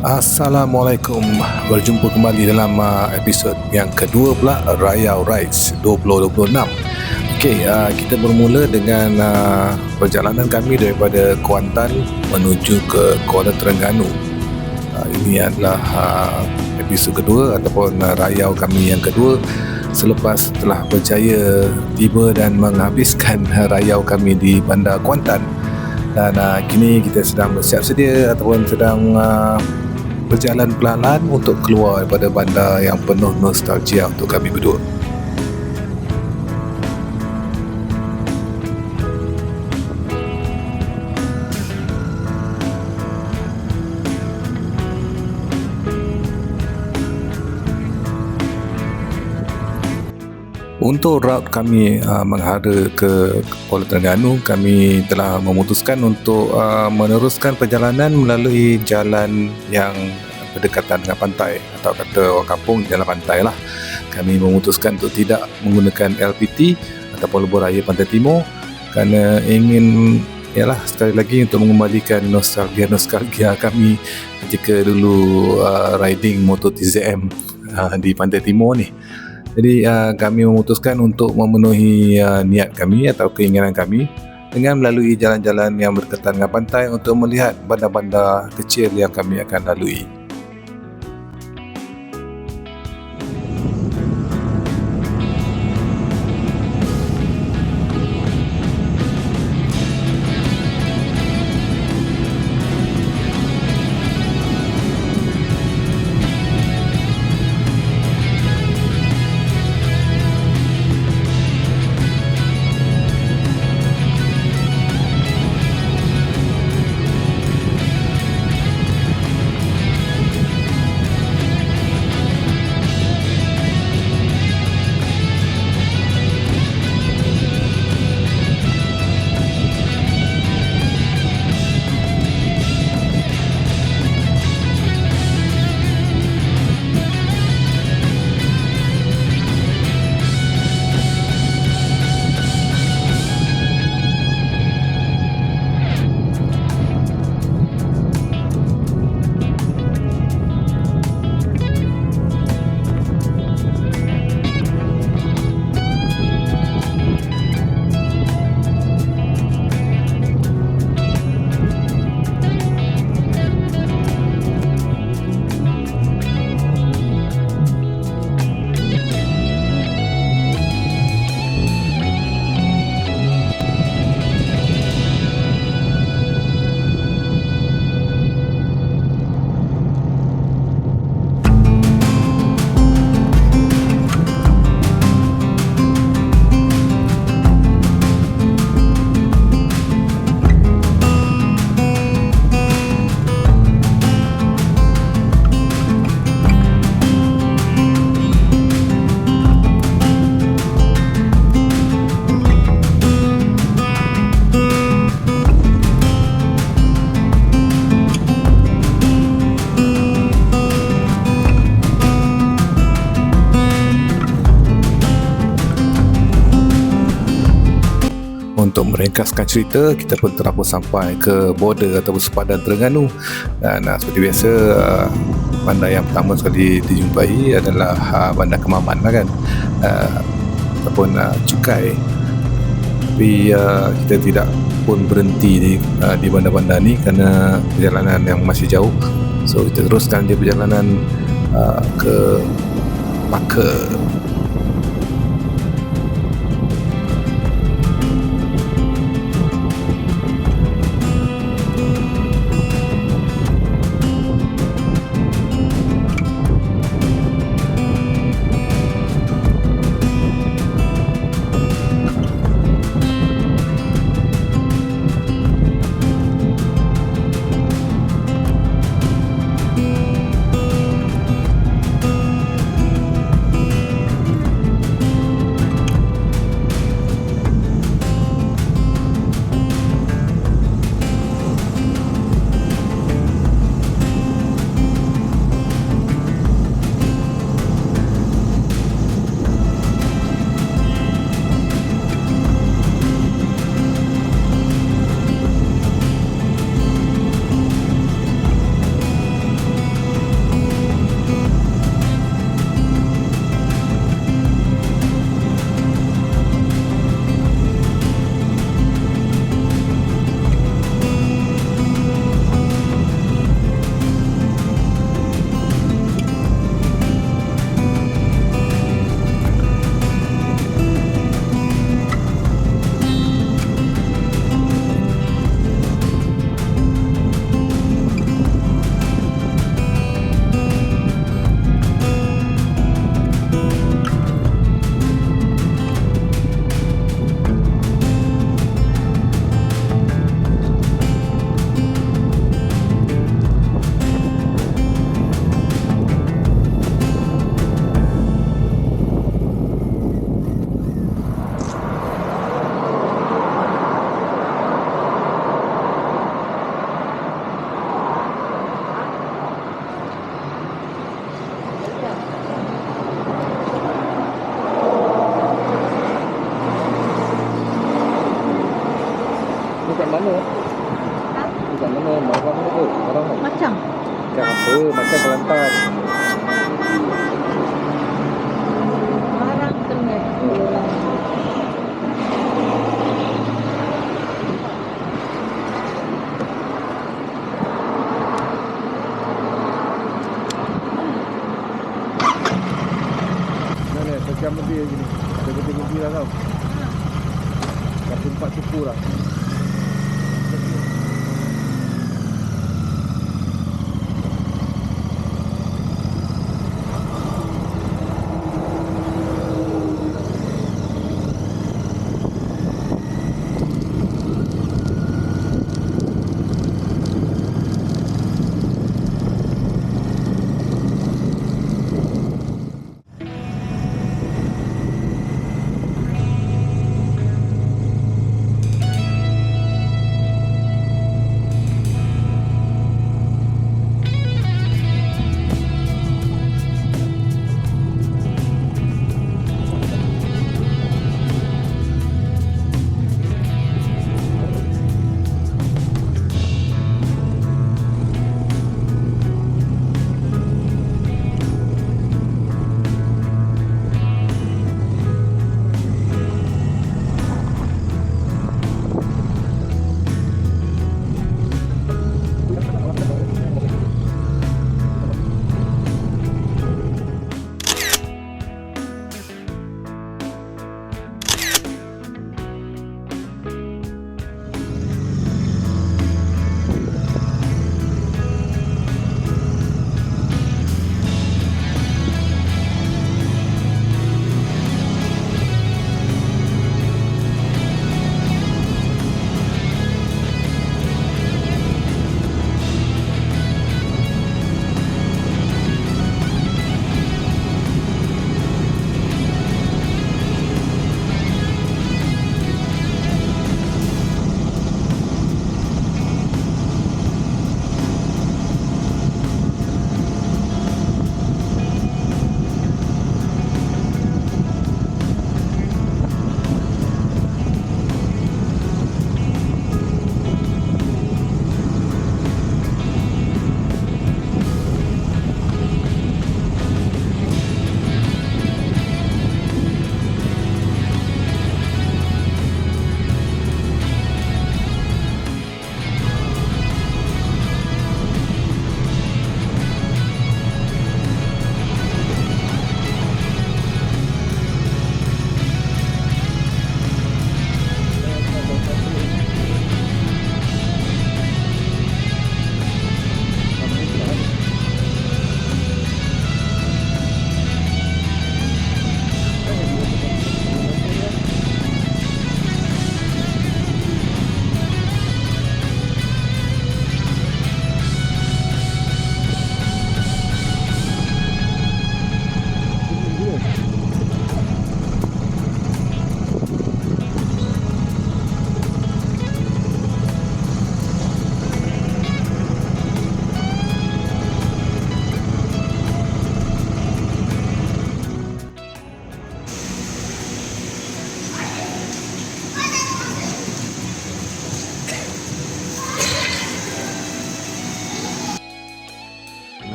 Assalamualaikum. Berjumpa kembali dalam episod yang kedua pula, Riau Rides 2026. Okey, kita bermula dengan perjalanan kami daripada Kuantan menuju ke Kuala Terengganu. Ini adalah episod kedua ataupun Riau kami yang kedua selepas telah berjaya tiba dan menghabiskan Riau kami di Bandar Kuantan. Dan kini kita sedang bersiap sedia ataupun sedang berjalan pelan-pelan untuk keluar daripada bandar yang penuh nostalgia untuk kami berdua. Untuk route kami menghara ke Kuala Terengganu, kami telah memutuskan untuk meneruskan perjalanan melalui jalan yang berdekatan dengan pantai, atau kata orang kampung, jalan pantai lah. Kami memutuskan untuk tidak menggunakan LPT ataupun lebuh raya Pantai Timur kerana ingin sekali lagi untuk mengembalikan nostalgia kami ketika dulu riding motor TZM di Pantai Timur ni. Jadi kami memutuskan untuk memenuhi niat kami atau keinginan kami dengan melalui jalan-jalan yang berdekatan dengan pantai untuk melihat bandar-bandar kecil yang kami akan lalui. Untuk meringkaskan cerita, kita pun telah pun sampai ke border ataupun sepadan Terengganu. Dan seperti biasa, bandar yang pertama sekali dijumpai adalah bandar Kemaman lah kan, ataupun Cukai. Tapi kita tidak pun berhenti di bandar-bandar ni kerana perjalanan yang masih jauh. So kita teruskan dia perjalanan ke Melaka. Kat mana? Ha? Kat mana? Marah mana tu? Marah mana? Macam Kat apa? Macam Kelantan. barang tengah. Mana? Sejam lebih lagi ni. Ada berhenti lah tau. Dah 4 suku lah.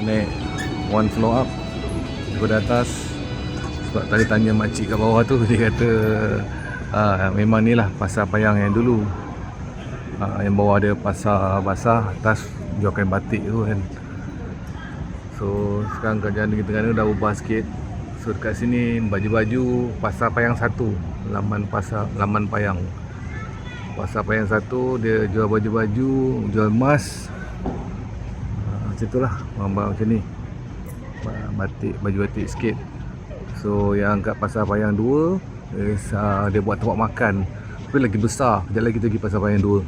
Naik one floor up daripada atas. Sebab tadi tanya makcik kat bawah tu, dia kata memang ni lah pasar Payang yang dulu. Yang bawah ada pasar basah, atas jual kain batik tu kan. So sekarang keadaan di Terengganu dah ubah sikit. So dekat sini baju-baju pasar Payang 1, laman Payang. Pasar Payang 1 dia jual baju-baju, jual emas. Macam itulah, barang-barang macam ni, batik, baju batik sikit. So yang kat pasar Payang 2 dia buat tempat makan, tapi lagi besar. Sekejap lagi kita pergi pasar Payang 2.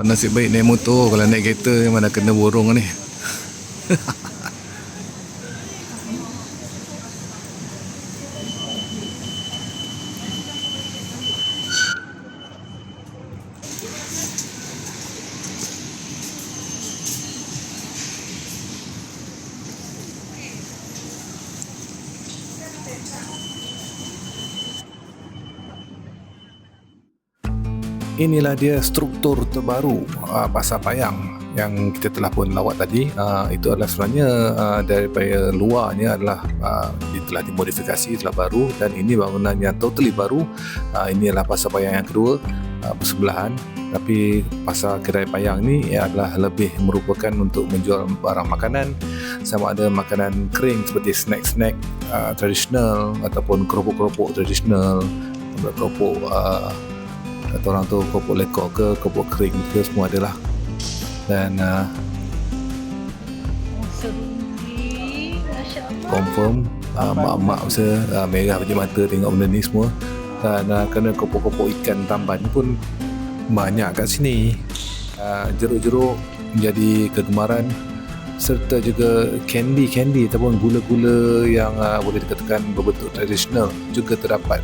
Nasib baik naik motor. Kalau naik kereta memang dah kena borong ni. Inilah dia struktur terbaru pasar Payang yang kita telah pun lawat tadi. Itu adalah sebenarnya daripada luarnya adalah telah dimodifikasi, telah baru, dan ini bangunan yang totally baru. Ini adalah pasar Payang yang kedua bersebelahan. Tapi pasar kedai Payang ni adalah lebih merupakan untuk menjual barang makanan, sama ada makanan kering seperti snack-snack tradisional ataupun keropok-keropok tradisional, keropok kata orang tu keropok lekor ke keropok kering ke, semua ada lah. Dan confirm mak-mak masa merah biji mata tengok benda ni semua. Dan kerana keropok-keropok ikan tamban pun banyak kat sini, jeruk-jeruk menjadi kegemaran, serta juga candy ataupun gula-gula yang boleh dikatakan berbentuk tradisional juga terdapat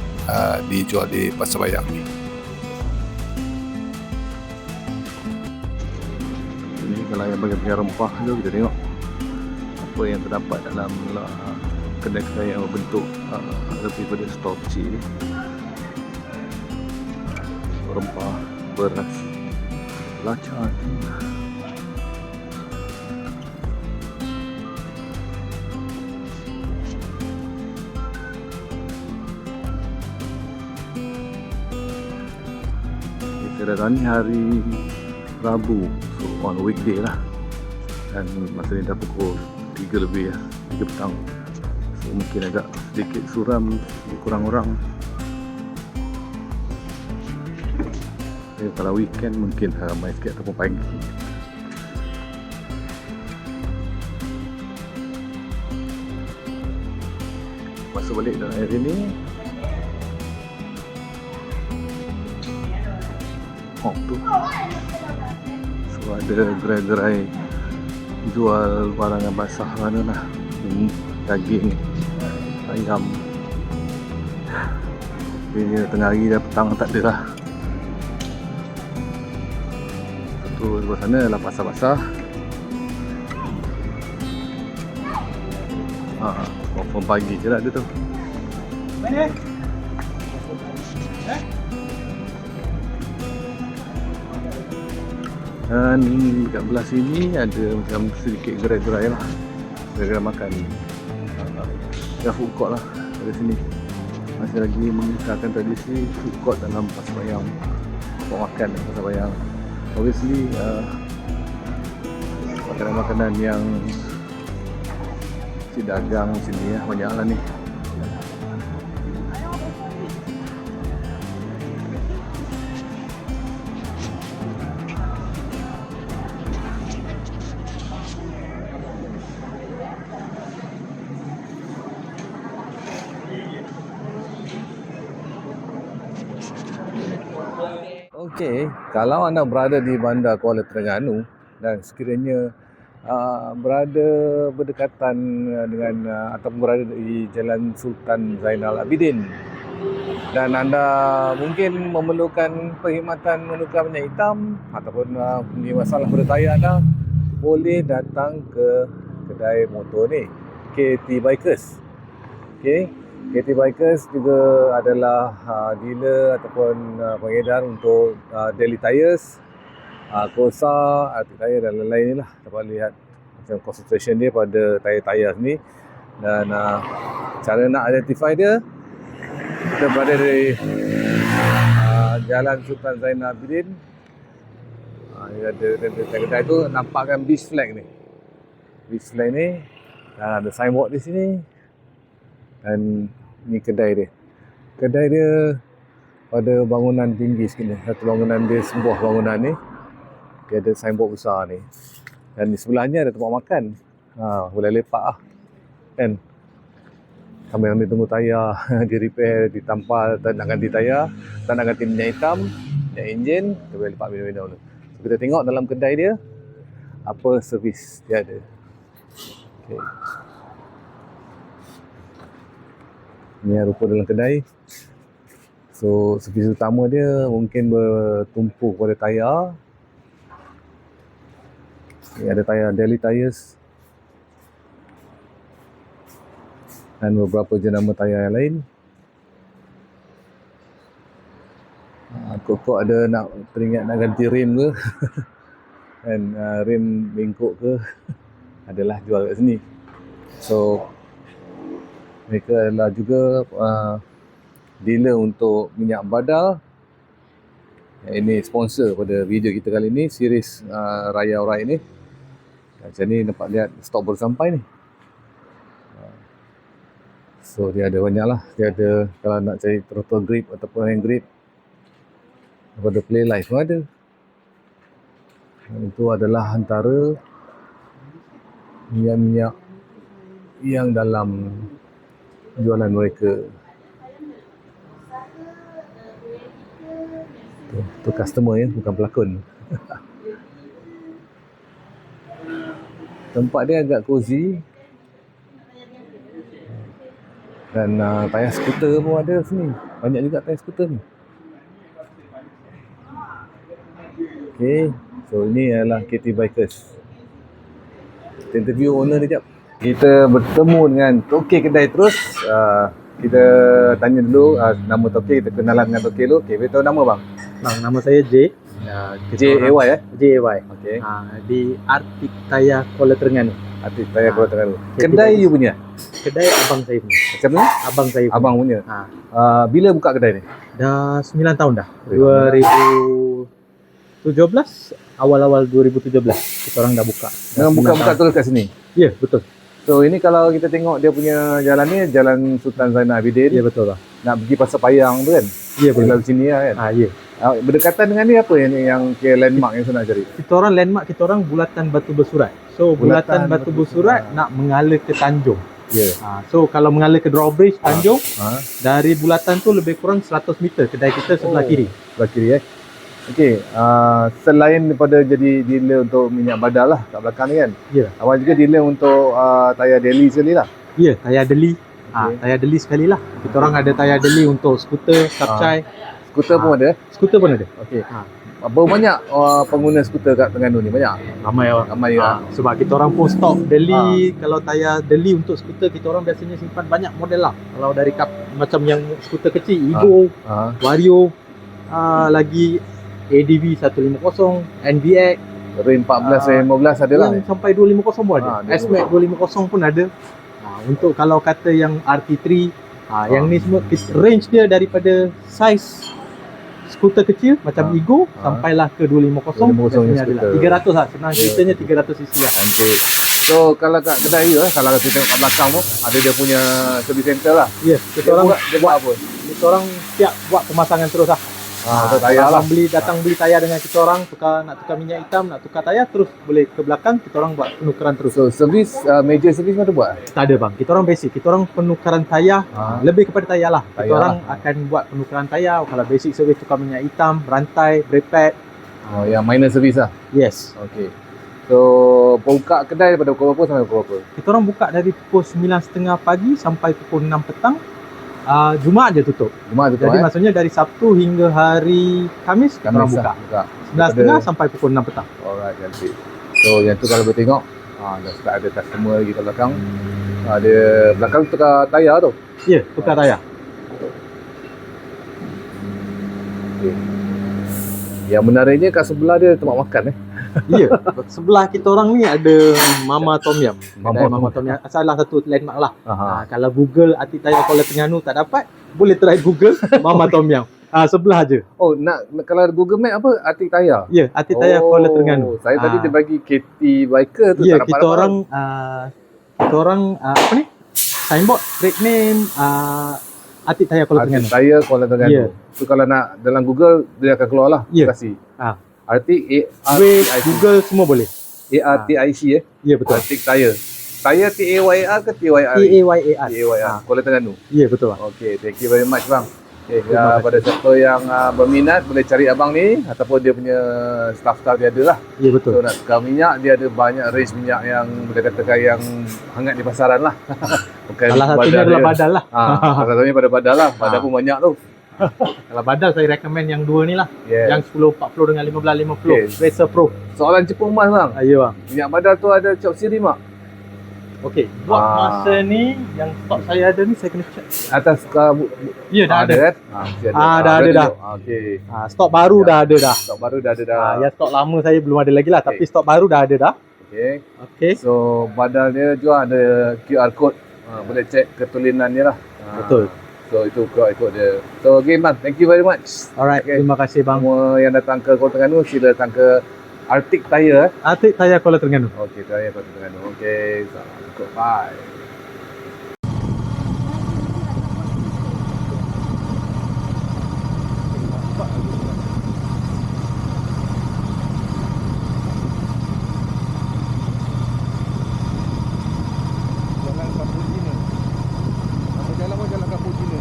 dijual di pasar Payang ni. Ini kalau yang bagian rempah tu, kita tengok apa yang terdapat dalam kedai-kedai yang berbentuk lebih pada store kecil ni. Rempah, beras, lacan. Kita datang ni hari Rabu, so on weekday lah, dan masa ni dah pukul 3 lebih lah, 3 petang, so mungkin agak sedikit suram, kurang orang. Kalau weekend mungkin ramai sikit ataupun pagi. Masuk balik dalam area ni, tu so ada gerai-gerai jual barang yang basah mana lah, daging, ayam. Ini tengah hari dah petang, tak ada lah. Tu di sana adalah pasar-pasar. Confirm pagi je lah dia tu. Mana? Dan dekat belah sini ada macam sedikit gerai-gerai lah, gerai-gerai makan. Ya, food court lah dari sini. Masih lagi mengisahkan tradisi food court dalam pasar Payang, tempat makan dalam pasar Payang. Obviously makanan-makanan yang si dagang sini ya, banyak lah ni. Okey, kalau anda berada di Bandar Kuala Terengganu dan sekiranya berada berdekatan dengan ataupun berada di Jalan Sultan Zainal Abidin dan anda mungkin memerlukan perkhidmatan menukar minyak hitam ataupun punya masalah pada tayar anda, boleh datang ke kedai motor ni, KT Bikers. Okey, KT Bikers juga adalah dealer ataupun pengedar untuk Daily Tires, Corsa, Arctic Tire dan lain-lain ni lah. Dapat lihat macam concentration dia pada tayar-tayar ni. Dan cara nak identify dia, kita berada di Jalan Sultan Zainal Abidin. Ada kedai tu, nampakkan beach flag ni. Beach flag ni, dan ada signboard di sini. Dan ni kedai dia. Kedai dia pada bangunan tinggi sikit ni. Satu bangunan dia, sebuah bangunan ni. Dia ada signboard besar ni. Dan di sebelahnya ada tempat makan. Boleh lepak lah. Kan? Sambil tunggu tayar di repair, ditampal, tak nak ganti tayar, tak nak ganti minyak hitam, minyak enjin, kita boleh lepak minum-minum dulu. So, kita tengok dalam kedai dia, apa servis dia ada. Okay. Ni rupa dalam kedai. So servis utama dia mungkin bertumpu pada tayar. Ni ada tayar Daily Tires dan beberapa jenama tayar yang lain. Kok ada nak teringat nak ganti rim ke kan, rim bengkok ke adalah jual kat sini. So mereka adalah juga dealer untuk minyak badal. Ini sponsor pada video kita kali ini, series Raya Orai ni. Macam ni nampak lihat stok baru sampai ni. So dia ada banyak lah. Dia ada, kalau nak cari throttle grip ataupun hand grip, daripada Play Life pun ada. Itu adalah antara minyak-minyak yang dalam jualan mereka. Tu customer ya, bukan pelakon. Tempat dia agak cozy. Dan tayar skuter pun ada sini. Banyak juga tayar skuter ni. Okay, so ini adalah KT Bikers. Kita interview owner dia jap. Kita bertemu dengan tokey kedai terus. Kita tanya dulu nama tokey, kita kenalan dengan tokey dulu. Okay, beritahu nama bang. Bang, nama saya J. J-A-Y J-A-Y. Okay. Di Artik Taya Kuala Terengganu. Artik Taya Kuala Terengganu. Kedai you punya? Kedai abang saya punya. Macam mana? Abang saya punya. Abang punya. Bila buka kedai ni? Dah 9 tahun dah. 2017, awal-awal 2017 kita orang dah buka. Memang buka-buka terus kat sini? Ya, betul. So ini kalau kita tengok dia punya jalan ni, Jalan Sultan Zainal Abidin. Ya, betul lah. Nak pergi Pasar Payang tu kan? Ya, betul. Lalu sini lah kan? Ya. Berdekatan dengan ni apa yang landmark yang saya nak cari? Kita orang landmark kita orang Bulatan Batu Bersurat. So Bulatan Batu Bersurat nak mengalir ke Tanjung. Ya. So kalau mengalir ke Drawbridge Tanjung, dari Bulatan tu lebih kurang 100 meter kedai kita sebelah kiri. Sebelah kiri Okey, selain daripada jadi dealer untuk minyak badal lah kat belakang ni kan? Ya. Awak juga dealer untuk tayar Delhi sekali lah? Ya, tayar Delhi. Tayar Delhi sekali lah. Kita orang ada tayar Delhi untuk skuter, kapcai. Skuter pun ada? Skuter pun ada. Okey. Berapa banyak pengguna skuter kat Terengganu ni? Banyak? Ramai orang. Ramai lah. Sebab kita orang pun stok Delhi. Kalau tayar Delhi untuk skuter, kita orang biasanya simpan banyak model lah. Kalau dari macam yang skuter kecil, Ego, Vario, lagi ADV 150, NBX, Rim 14, Rim 15 ada lah. Yang sampai 250 pun ada. S-Max 250 pun ada. Untuk kalau kata yang RT3, yang ni semua range dia daripada size skuter kecil macam Ego sampailah ke 250. 250 adalah 300 lah. Senang ceritanya 300 cc lah. Cantik. So kalau kat kedai you kalau kita tengok kat belakang tu ada dia punya service center lah. Ya, kita orang buat apa? Kita orang siap buat pemasangan terus lah. Tayar lah. Datang beli tayar dengan kita orang, nak tukar minyak hitam, nak tukar tayar, terus boleh ke belakang, kita orang buat penukaran terus. So servis, major servis mana buat? Tak ada bang, kita orang basic, kita orang penukaran tayar, lebih kepada tayar lah. Kita orang akan buat penukaran tayar. Kalau basic servis, tukar minyak hitam, rantai, brake pad. Yang minor servis lah? Yes. Okay. So buka kedai daripada pukul berapa sampai pukul berapa? Kita orang buka dari pukul 9.30 pagi sampai pukul 6 petang. Jumaat je tutup. Jadi maksudnya dari Sabtu hingga hari Khamis kita orang buka. 9.30 sampai pukul 6 petang. Alright, cantik. So yang tu kalau boleh tengok, dah start ada customer lagi kat belakang. Dia belakang tukar tayar tu. Ya, tukar tayar. Okay. Yang menariknya kat sebelah dia tempat makan Ya, sebelah kita orang ni ada Mama Tom Yum. Mama Tom Yum salah satu landmark lah. Kalau Google Artik Taya Kuala Terengganu tak dapat, boleh try Google Mama Tom Yum. Sebelah je. Oh, kalau Google Map apa? Artik Taya? Ya, Artik Taya Kuala Terengganu. Saya tadi dia bagi KT Biker tu ya, tak dapat. Kita orang apa ni? Signboard, trade name, Artik Taya Kuala Terengganu. Artik Taya Kuala Terengganu. Ya. So kalau nak dalam Google dia akan keluar lah. Ya. Kasih. Artik Google semua boleh. ARTIC Ya, betul. Artik Taya. Taya TAYR ke TYR? TAYAR. Kuala Terengganu. Ya, betul. Okay, thank you very much bang. Okay, pada siapa yang berminat boleh cari abang ni ataupun dia punya staff-staff dia ada lah. Ya, betul. So nak tukar minyak, dia ada banyak range minyak yang boleh katakan yang hangat di pasaran lah. Bukan salah satunya adalah badal lah. Salah satunya pada badal lah. Badal pun banyak tu. Kalau badal saya recommend yang dua ni lah. Yang 1040 dengan 1550. Racer Pro. Soalan cepu emas bang. Ya bang. Minyak badal tu ada chop siri mak? Okey, buat masa ni yang stok saya ada ni saya kena check. Atas Ya, dah ada. kan? Dah ada dah. Okey. Stok baru dah ada dah. Stok baru dah ada dah. Yang stok lama saya belum ada lagi lah, tapi stok baru dah ada dah. Okey. Okey. So badal dia juga ada QR code. Boleh cek ketulinan dia lah. Betul. So itu QR code dia. So okay bang, thank you very much. Alright, Okay. terima kasih bang. Semua yang datang ke Kuala Terengganu sila datang ke Arctic Tire. Atik Taya Kuala Terengganu. Okey, Tire Kuala Terengganu. Okey, so bye. Jalan Cappuccino. Apa jalan pun jalan Cappuccino.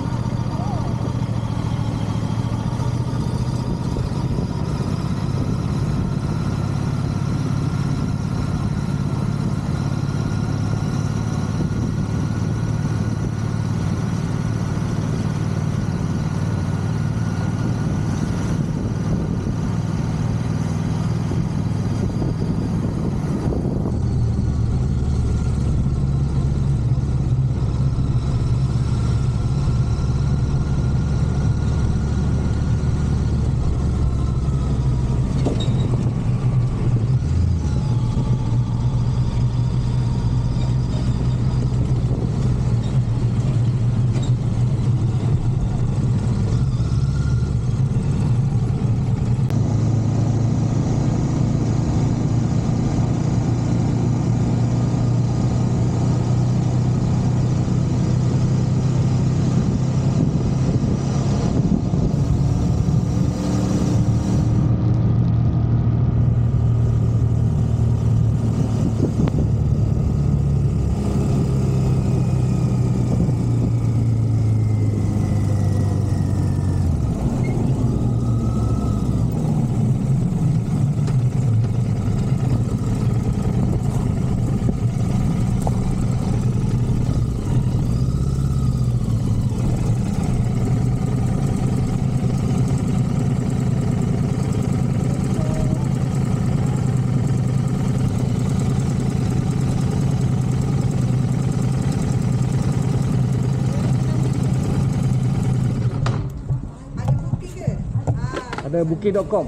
Ada booking.com.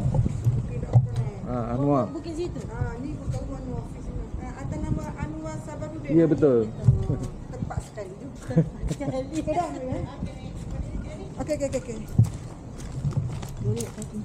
Anwar. Bukit situ. Ni bukan rumah Anwar office ni. Atas nama Anwar Sabarudin. Ya betul. Tepat sekali tu. Sedang ni eh. Okey. Boleh tapi.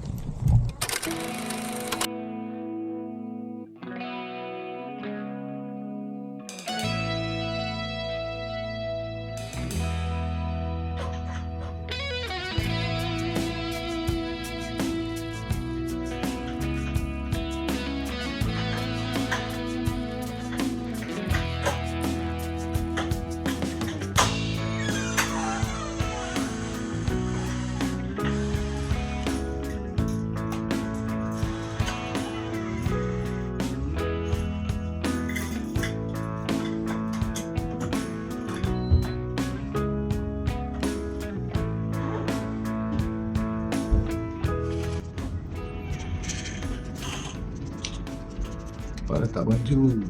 Pak letak baju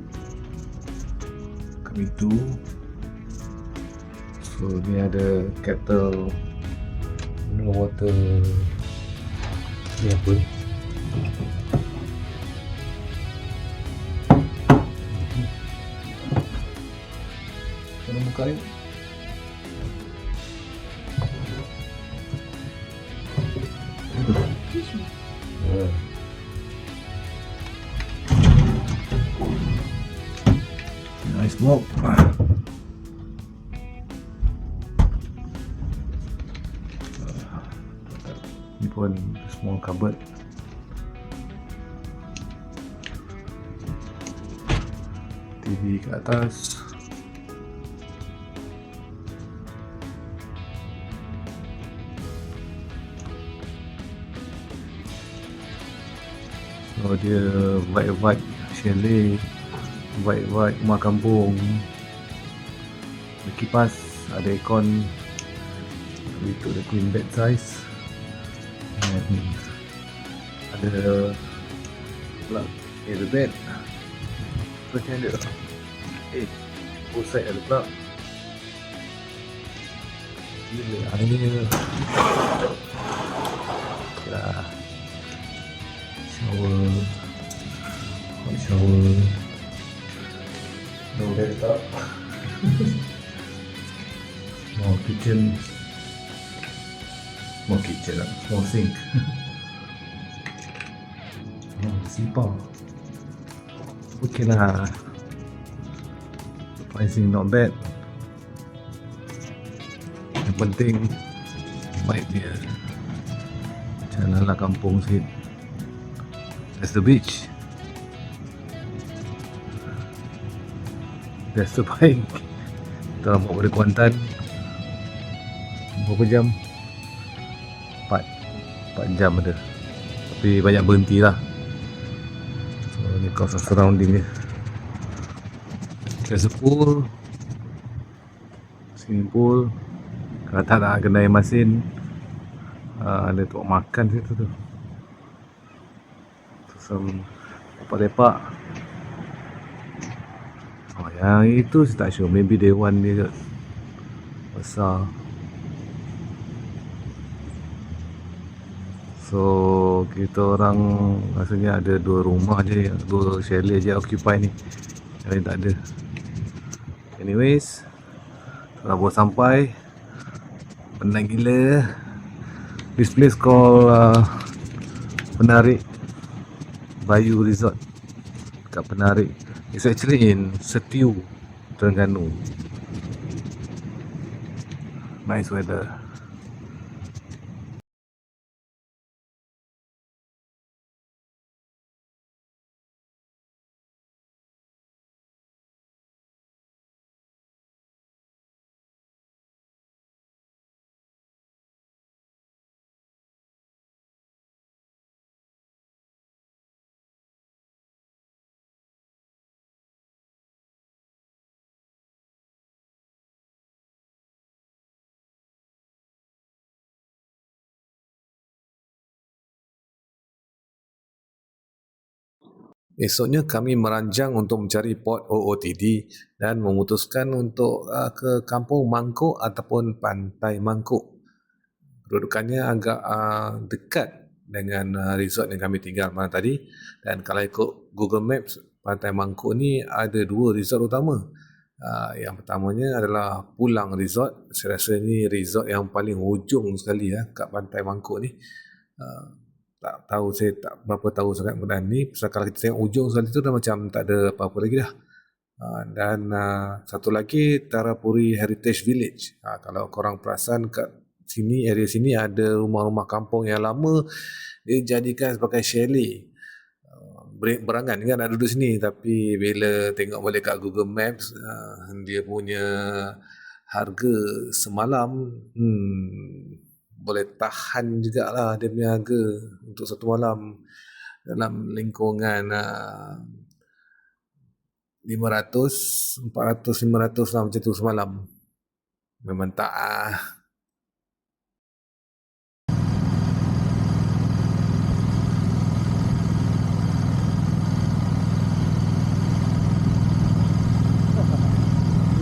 kami tu. So ni ada kettle mineral water. Ni apa? Mana buka ni? Nice smoke. Ni pun small cupboard. TV kat atas. So dia vibe chalet, vibe rumah kampung. Ada kipas, ada aircon. We took the queen bed size. And ada plug in the bed. Macam dia. Pusat ada pula. Gila, airnya. Okay lah. Shower. Hot shower. No bathtub. Small kitchen. Small kitchen lah. Small sink. Oh, simpang. Okay lah. Pricing not bad. Yang penting baik dia. Janganlah kampung sikit. That's the beach. That's the bike. Kita orang bawa dari Kuantan. Berapa jam? 4 jam ada. Tapi banyak berhenti lah. So ni kawasan surrounding dia. There's a pool. Swimming pool. Kalau tak nak kena air masin. Ada tempat makan situ tu. Some lepak-lepak. Oh, yang itu saya tak sure. Maybe day one dia kot. Besar. So kita orang rasanya ada 2 rumah je, 2 chalet je occupy ni. Yang lain tak ada. Anyways, telah baru sampai. Penat gila. This place called Penarik Bayu Resort kat Penarik. It's actually in Setiu, Terengganu. Nice weather. Esoknya kami meranjang untuk mencari port OOTD dan memutuskan untuk ke Kampung Mangkuk ataupun Pantai Mangkuk. Kedudukannya agak dekat dengan resort yang kami tinggal malam tadi, dan kalau ikut Google Maps, Pantai Mangkuk ni ada 2 resort utama. Yang pertamanya adalah Pulang Resort. Saya rasa ni resort yang paling hujung sekali kat Pantai Mangkuk ni. Tak tahu, saya tak berapa tahu sangat mengenai ni. Pasal kalau kita tengok ujung sekali tu dah macam tak ada apa-apa lagi dah. Dan satu lagi Tarapuri Heritage Village. Kalau korang perasan kat sini, area sini ada rumah-rumah kampung yang lama dijadikan sebagai chalet. Berangan kan nak duduk sini, tapi bila tengok balik kat Google Maps, dia punya harga semalam boleh tahan jugalah dia punya harga untuk satu malam dalam lingkungan 500, 400, 500 lah macam tu semalam. Memang tak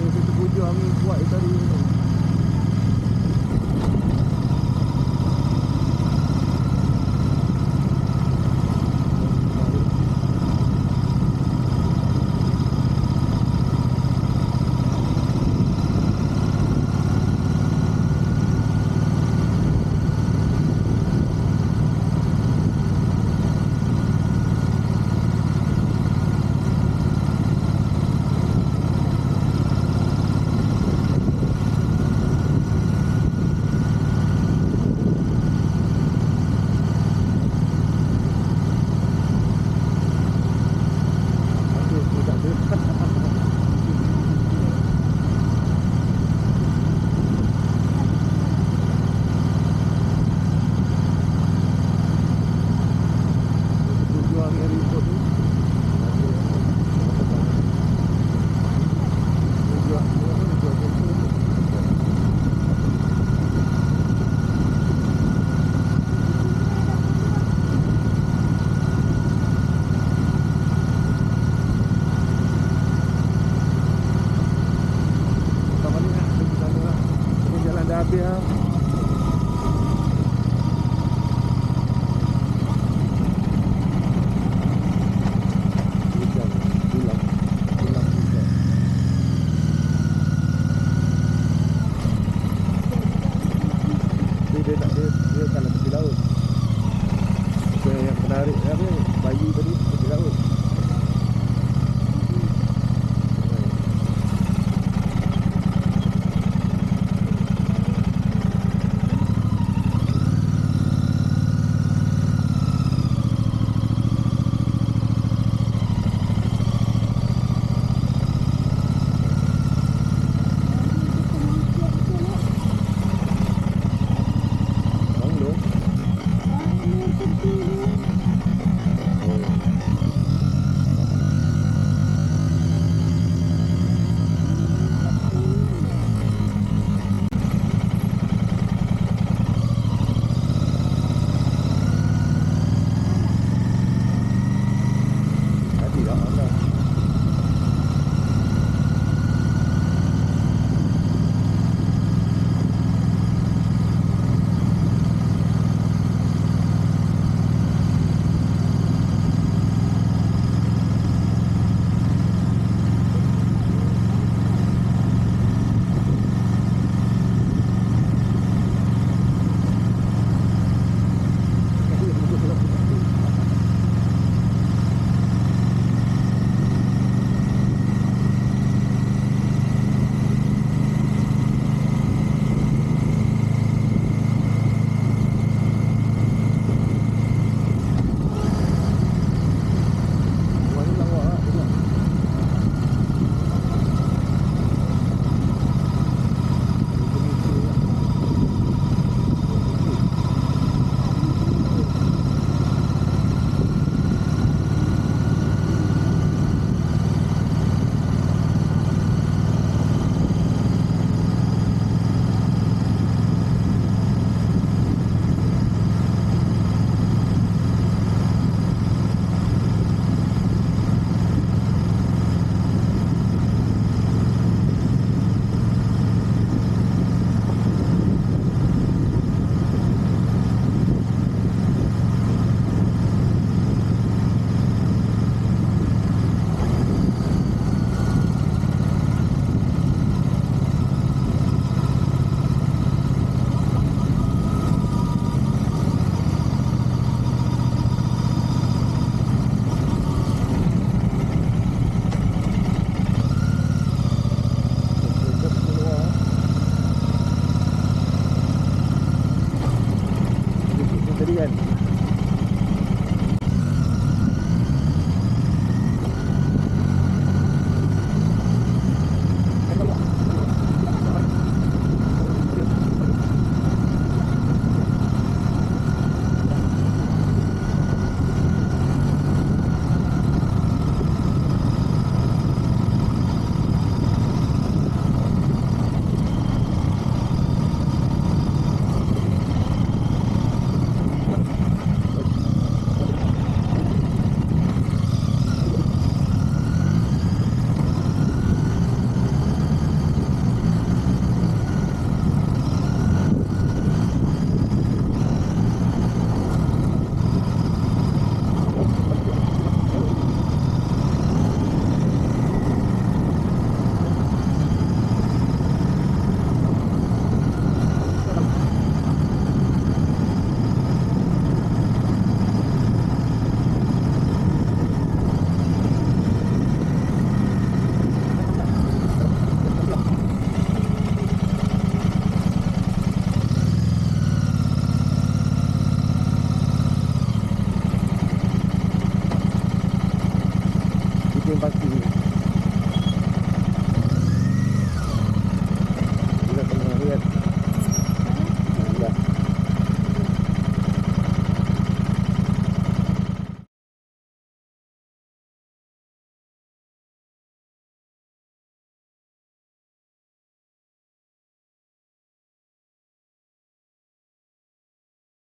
Kita pujuk Amin buat tadi tu.